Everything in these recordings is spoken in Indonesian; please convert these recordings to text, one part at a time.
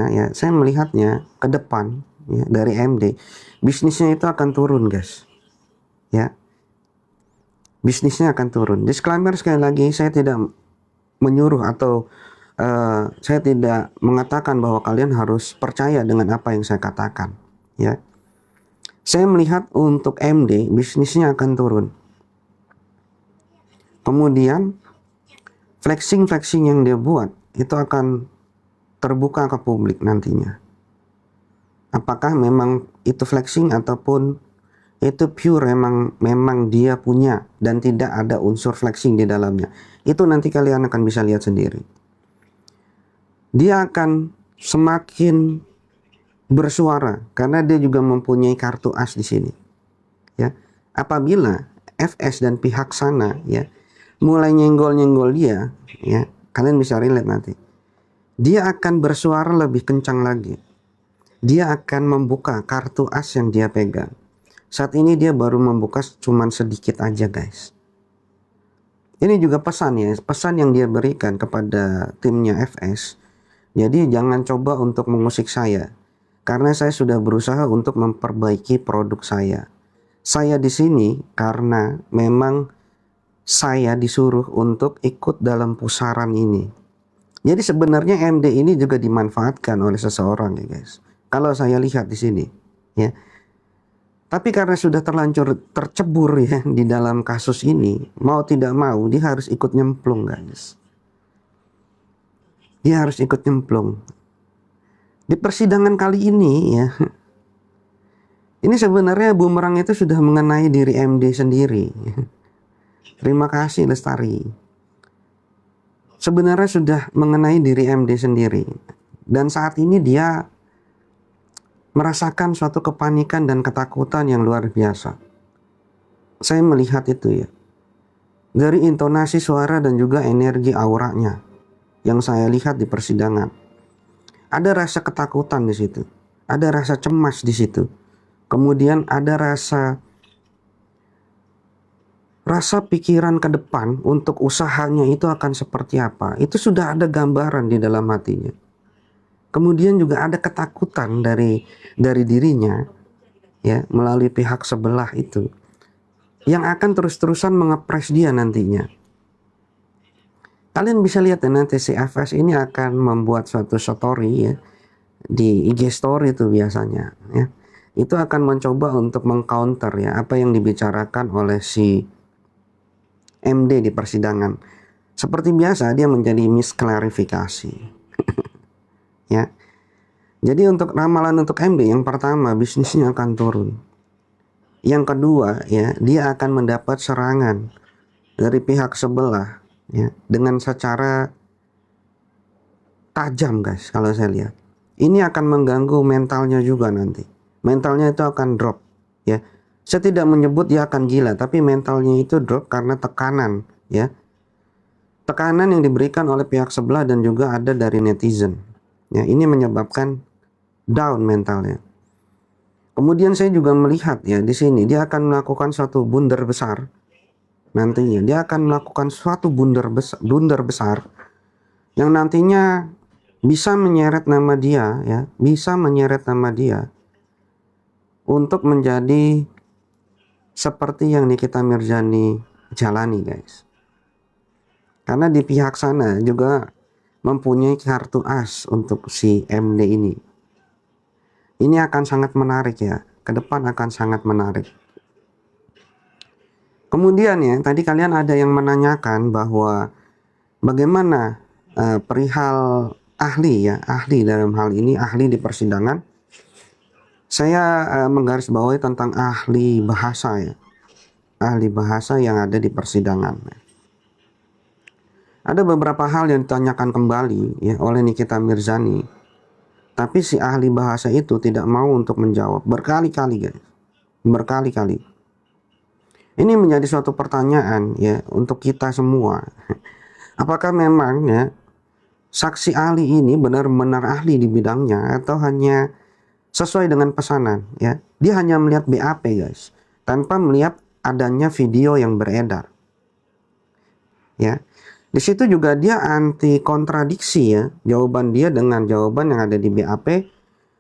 karena ya saya melihatnya ke depan ya, dari AMD bisnisnya itu akan turun guys ya, bisnisnya akan turun. Disclaimer sekali lagi, saya tidak menyuruh atau saya tidak mengatakan bahwa kalian harus percaya dengan apa yang saya katakan ya. Saya melihat untuk AMD bisnisnya akan turun, kemudian flexing yang dia buat itu akan terbuka ke publik nantinya. Apakah memang itu flexing ataupun itu pure memang dia punya dan tidak ada unsur flexing di dalamnya, itu nanti kalian akan bisa lihat sendiri. Dia akan semakin bersuara karena dia juga mempunyai kartu as di sini ya. Apabila FS dan pihak sana ya mulai nyenggol dia ya, kalian bisa relate nanti. Dia akan bersuara lebih kencang lagi. Dia akan membuka kartu as yang dia pegang. Saat ini dia baru membuka cuman sedikit aja guys. Ini juga pesan ya, pesan yang dia berikan kepada timnya FS. Jadi jangan coba untuk mengusik saya, karena saya sudah berusaha untuk memperbaiki produk saya. Saya di sini karena memang saya disuruh untuk ikut dalam pusaran ini. Jadi sebenarnya AMD ini juga dimanfaatkan oleh seseorang ya guys. Kalau saya lihat di sini ya. Tapi karena sudah terlanjur tercebur ya di dalam kasus ini, mau tidak mau dia harus ikut nyemplung guys. Dia harus ikut nyemplung. Di persidangan kali ini ya. Ini sebenarnya bumerang itu sudah mengenai diri AMD sendiri. Terima kasih Lestari. Sebenarnya sudah mengenai diri AMD sendiri. Dan saat ini dia merasakan suatu kepanikan dan ketakutan yang luar biasa. Saya melihat itu ya. Dari intonasi suara dan juga energi auranya yang saya lihat di persidangan. Ada rasa ketakutan di situ. Ada rasa cemas di situ. Kemudian ada rasa pikiran ke depan untuk usahanya itu akan seperti apa. Itu sudah ada gambaran di dalam hatinya. Kemudian juga ada ketakutan dari dirinya ya, melalui pihak sebelah itu yang akan terus-terusan mengepres dia nantinya. Kalian bisa lihat ya, nanti si FS ini akan membuat suatu story ya di IG story itu biasanya ya. Itu akan mencoba untuk mengcounter ya apa yang dibicarakan oleh si MD di persidangan. Seperti biasa dia menjadi misklarifikasi. Ya. Jadi untuk ramalan untuk MD yang pertama, bisnisnya akan turun. Yang kedua ya, dia akan mendapat serangan dari pihak sebelah ya dengan secara tajam guys kalau saya lihat. Ini akan mengganggu mentalnya juga nanti. Mentalnya itu akan drop ya. Saya tidak menyebut dia akan gila, tapi mentalnya itu drop karena tekanan ya. Tekanan yang diberikan oleh pihak sebelah dan juga ada dari netizen. Ya, ini menyebabkan down mentalnya. Kemudian saya juga melihat ya di sini dia akan melakukan suatu blunder besar. Nantinya dia akan melakukan suatu blunder besar yang nantinya bisa menyeret nama dia ya, bisa menyeret nama dia untuk menjadi seperti yang Nikita Mirzani jalani guys. Karena di pihak sana juga mempunyai kartu as untuk si MD ini. Ini akan sangat menarik ya, ke depan akan sangat menarik. Kemudian ya, tadi kalian ada yang menanyakan bahwa bagaimana perihal ahli ya, ahli dalam hal ini, ahli di persidangan. Saya menggarisbawahi tentang ahli bahasa ya, ahli bahasa yang ada di persidangan. Ada beberapa hal yang ditanyakan kembali ya oleh Nikita Mirzani, tapi si ahli bahasa itu tidak mau untuk menjawab berkali-kali guys, berkali-kali. Ini menjadi suatu pertanyaan ya untuk kita semua. Apakah memang ya saksi ahli ini benar-benar ahli di bidangnya atau hanya sesuai dengan pesanan ya? Dia hanya melihat BAP guys, tanpa melihat adanya video yang beredar. Ya. Di situ juga dia anti kontradiksi ya, jawaban dia dengan jawaban yang ada di BAP,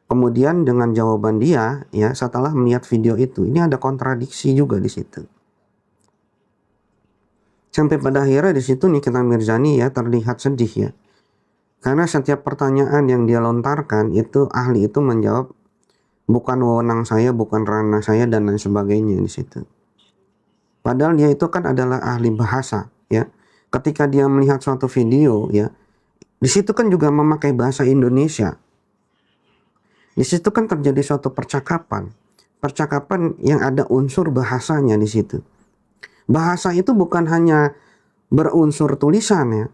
kemudian dengan jawaban dia ya setelah melihat video itu. Ini ada kontradiksi juga di situ. Sampai pada akhirnya di situ Nikita Mirzani ya terlihat sedih ya. Karena setiap pertanyaan yang dia lontarkan itu ahli itu menjawab bukan wewenang saya, bukan ranah saya dan lain sebagainya di situ. Padahal dia itu kan adalah ahli bahasa ya. Ketika dia melihat suatu video ya, di situ kan juga memakai bahasa Indonesia. Di situ kan terjadi suatu percakapan. Percakapan yang ada unsur bahasanya di situ. Bahasa itu bukan hanya berunsur tulisan ya,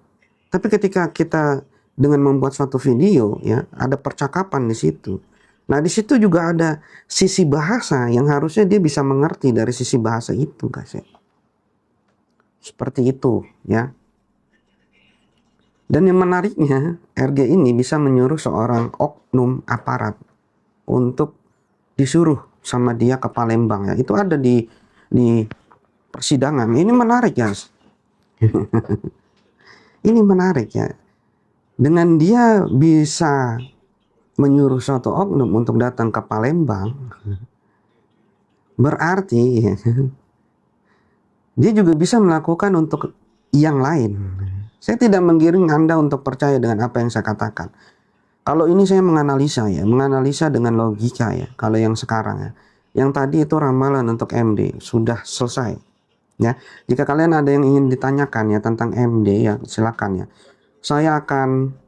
tapi ketika kita dengan membuat suatu video ya, ada percakapan di situ. Nah, di situ juga ada sisi bahasa yang harusnya dia bisa mengerti dari sisi bahasa itu, guys ya. Seperti itu ya. Dan yang menariknya, RG ini bisa menyuruh seorang oknum aparat untuk disuruh sama dia ke Palembang ya. Itu ada di persidangan. Ini menarik, guys. Ini menarik ya. Dengan dia bisa menyuruh suatu oknum untuk datang ke Palembang, berarti ya, dia juga bisa melakukan untuk yang lain. Saya tidak menggiring Anda untuk percaya dengan apa yang saya katakan. Kalau ini saya menganalisa ya, menganalisa dengan logika ya. Kalau yang sekarang ya, yang tadi itu ramalan untuk MD sudah selesai ya. Jika kalian ada yang ingin ditanyakan ya tentang MD ya, silakan ya. Saya akan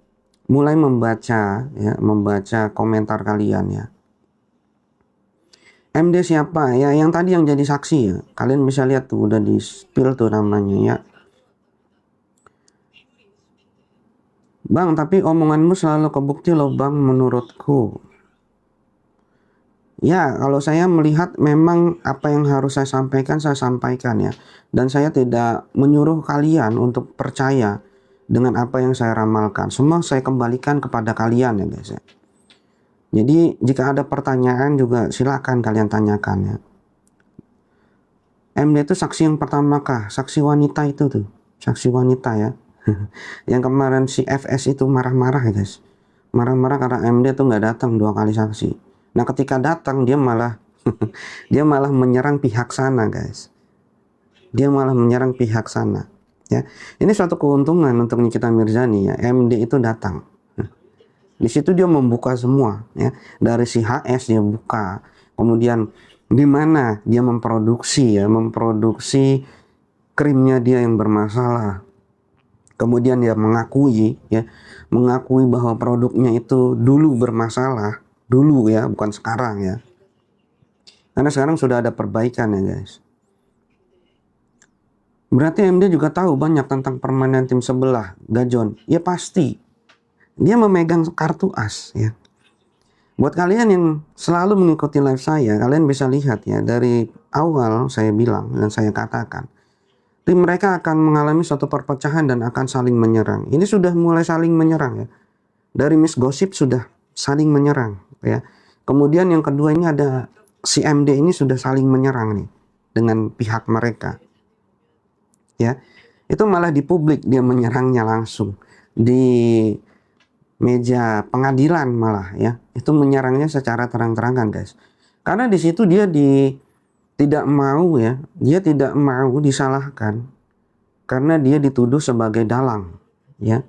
mulai membaca ya, membaca komentar kalian ya. MD siapa ya? Yang tadi yang jadi saksi ya. Kalian bisa lihat tuh udah di spill tuh namanya ya. Bang, tapi omonganmu selalu kebukti loh bang menurutku. Ya, kalau saya melihat memang apa yang harus saya sampaikan ya. Dan saya tidak menyuruh kalian untuk percaya dengan apa yang saya ramalkan. Semua saya kembalikan kepada kalian ya guys ya. Jadi jika ada pertanyaan juga silakan kalian tanyakan ya. MD itu saksi yang pertama kah? Saksi wanita itu tuh. Saksi wanita ya. Yang kemarin si FS itu marah-marah ya guys. Marah-marah karena MD tuh nggak datang 2 kali saksi. Nah ketika datang dia malah dia malah menyerang pihak sana guys. Dia malah menyerang pihak sana ya. Ini suatu keuntungan untuk Nikita Mirzani ya. MD itu datang. Di situ dia membuka semua ya. Dari si HS dia buka. Kemudian di mana dia memproduksi krimnya dia yang bermasalah. Kemudian dia mengakui bahwa produknya itu dulu bermasalah, dulu ya, bukan sekarang ya. Karena sekarang sudah ada perbaikan ya guys. Berarti MD juga tahu banyak tentang permainan tim sebelah, Gajon. Ya pasti. Dia memegang kartu as ya. Buat kalian yang selalu mengikuti live saya, kalian bisa lihat ya dari awal saya bilang dan saya katakan, tim mereka akan mengalami suatu perpecahan dan akan saling menyerang. Ini sudah mulai saling menyerang ya. Dari Miss Gossip sudah saling menyerang ya. Kemudian yang kedua ini ada si MD ini sudah saling menyerang nih dengan pihak mereka. Ya. Itu malah di publik dia menyerangnya langsung. Di meja pengadilan malah ya, itu menyerangnya secara terang-terangan guys. Karena di situ dia tidak mau disalahkan karena dia dituduh sebagai dalang ya.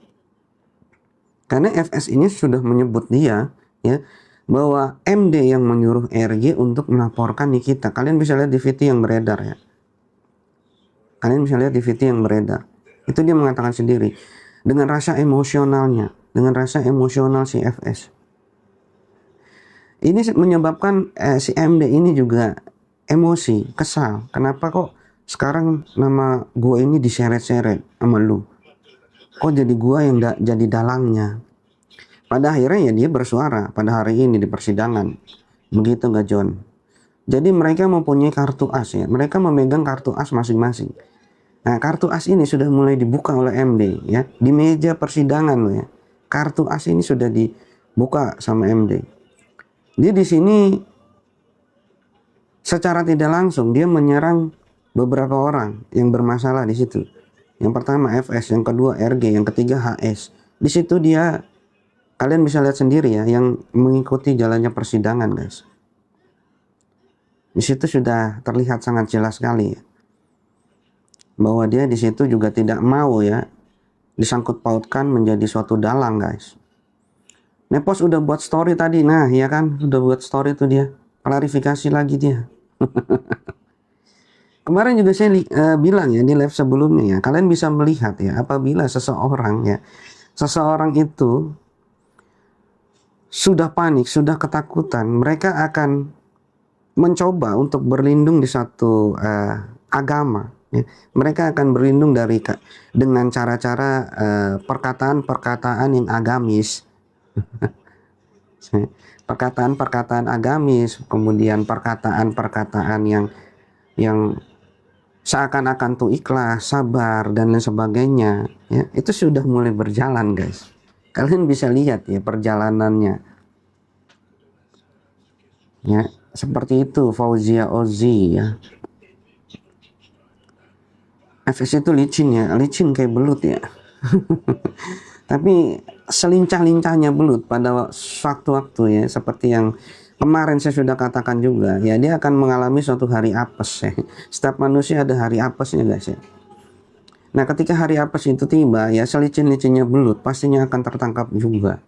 Karena FS ini sudah menyebut dia ya bahwa MD yang menyuruh RG untuk melaporkan Nikita. Kalian bisa lihat di VT yang beredar ya. Kalian bisa lihat di VT yang beredar. Itu dia mengatakan sendiri dengan rasa emosionalnya. Dengan rasa emosional si FS. Ini menyebabkan si MD ini juga emosi, kesal. Kenapa kok sekarang nama gue ini diseret-seret sama lu? Kok jadi gue yang jadi dalangnya? Pada akhirnya ya dia bersuara pada hari ini di persidangan. Begitu nggak John? Jadi mereka mempunyai kartu as ya. Mereka memegang kartu as masing-masing. Nah kartu as ini sudah mulai dibuka oleh MD ya. Di meja persidangan loh ya. Kartu as ini sudah dibuka sama MD. Dia di sini secara tidak langsung dia menyerang beberapa orang yang bermasalah di situ. Yang pertama FS, yang kedua RG, yang ketiga HS. Di situ dia, kalian bisa lihat sendiri ya, yang mengikuti jalannya persidangan guys. Di situ sudah terlihat sangat jelas sekali ya, bahwa dia di situ juga tidak mau ya disangkut pautkan menjadi suatu dalang guys. Nepos udah buat story tadi, nah ya kan, udah buat story tuh dia, klarifikasi lagi dia. Kemarin juga saya bilang ya di live sebelumnya ya, kalian bisa melihat ya, apabila seseorang itu sudah panik, sudah ketakutan, mereka akan mencoba untuk berlindung di satu agama. Ya. Mereka akan berlindung dengan cara-cara perkataan-perkataan yang agamis, perkataan-perkataan agamis, kemudian perkataan-perkataan yang seakan-akan tuh ikhlas, sabar, dan lain sebagainya. Ya, itu sudah mulai berjalan, guys. Kalian bisa lihat ya perjalanannya. Ya, seperti itu Fauzia Ozi ya. FS itu licin ya, licin kayak belut ya. Tapi selincah-lincahnya belut pada waktu-waktu ya, seperti yang kemarin saya sudah katakan juga ya, dia akan mengalami suatu hari apes ya. Setiap manusia ada hari apesnya guys ya. Nah ketika hari apes itu tiba ya, selicin-licinnya belut pastinya akan tertangkap juga.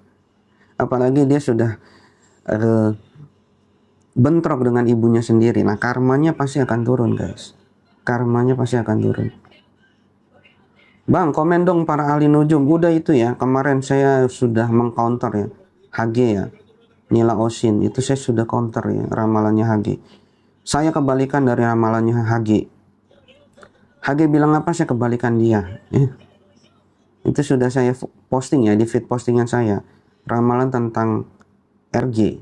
Apalagi dia sudah bentrok dengan ibunya sendiri. Nah karmanya pasti akan turun guys. Karmanya pasti akan turun. Bang, komen dong para ahli nujum. Udah itu ya, kemarin saya sudah mengcounter ya, HG ya, Nila Osin, itu saya sudah counter ya, ramalannya HG. Saya kebalikan dari ramalannya HG. HG bilang apa, saya kebalikan dia. Itu sudah saya posting ya, di feed postingan saya, ramalan tentang RG.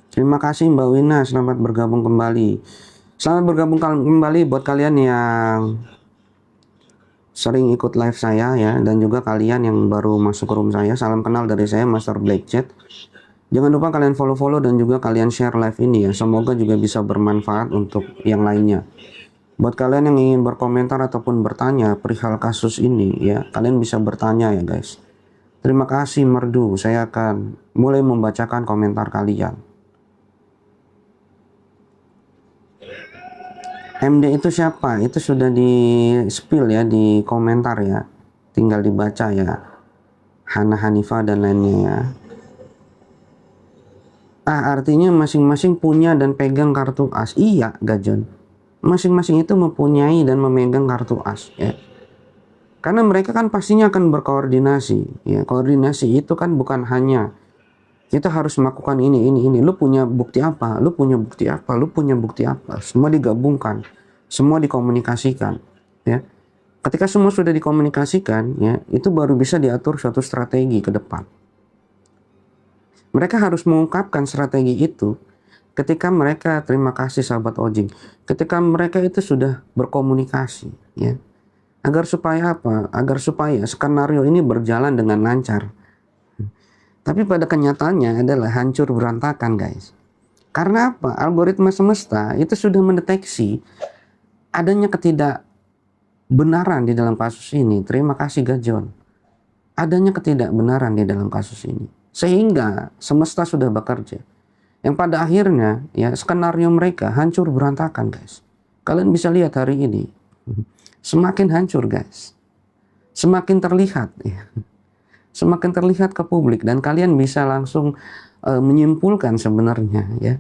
Terima kasih Mbak Wina, selamat bergabung kembali. Selamat bergabung kembali buat kalian yang sering ikut live saya ya, dan juga kalian yang baru masuk room saya. Salam kenal dari saya, Master Black Chat. Jangan lupa kalian follow dan juga kalian share live ini ya. Semoga juga bisa bermanfaat untuk yang lainnya. Buat kalian yang ingin berkomentar ataupun bertanya perihal kasus ini ya, kalian bisa bertanya ya guys. Terima kasih Merdu, saya akan mulai membacakan komentar kalian. MD itu siapa? Itu sudah di spill ya di komentar ya. Tinggal dibaca ya. Hana Hanifah dan lainnya ya. Artinya masing-masing punya dan pegang kartu as. Iya, Gajon. Masing-masing itu mempunyai dan memegang kartu as ya. Karena mereka kan pastinya akan berkoordinasi ya. Koordinasi itu kan bukan hanya kita harus melakukan ini. Lu punya bukti apa? Lu punya bukti apa? Lu punya bukti apa? Semua digabungkan, semua dikomunikasikan, ya. Ketika semua sudah dikomunikasikan, ya, itu baru bisa diatur suatu strategi ke depan. Mereka harus mengungkapkan strategi itu ketika mereka, terima kasih sahabat Ojing, ketika mereka itu sudah berkomunikasi, ya. Agar supaya apa? Agar supaya skenario ini berjalan dengan lancar. Tapi pada kenyataannya adalah hancur berantakan guys. Karena apa? Algoritma semesta itu sudah mendeteksi adanya ketidakbenaran di dalam kasus ini. Terima kasih Gajon. Adanya ketidakbenaran di dalam kasus ini. Sehingga semesta sudah bekerja. Yang pada akhirnya ya skenario mereka hancur berantakan guys. Kalian bisa lihat hari ini. Semakin hancur guys. Semakin terlihat ya. Semakin terlihat ke publik dan kalian bisa langsung menyimpulkan sebenarnya ya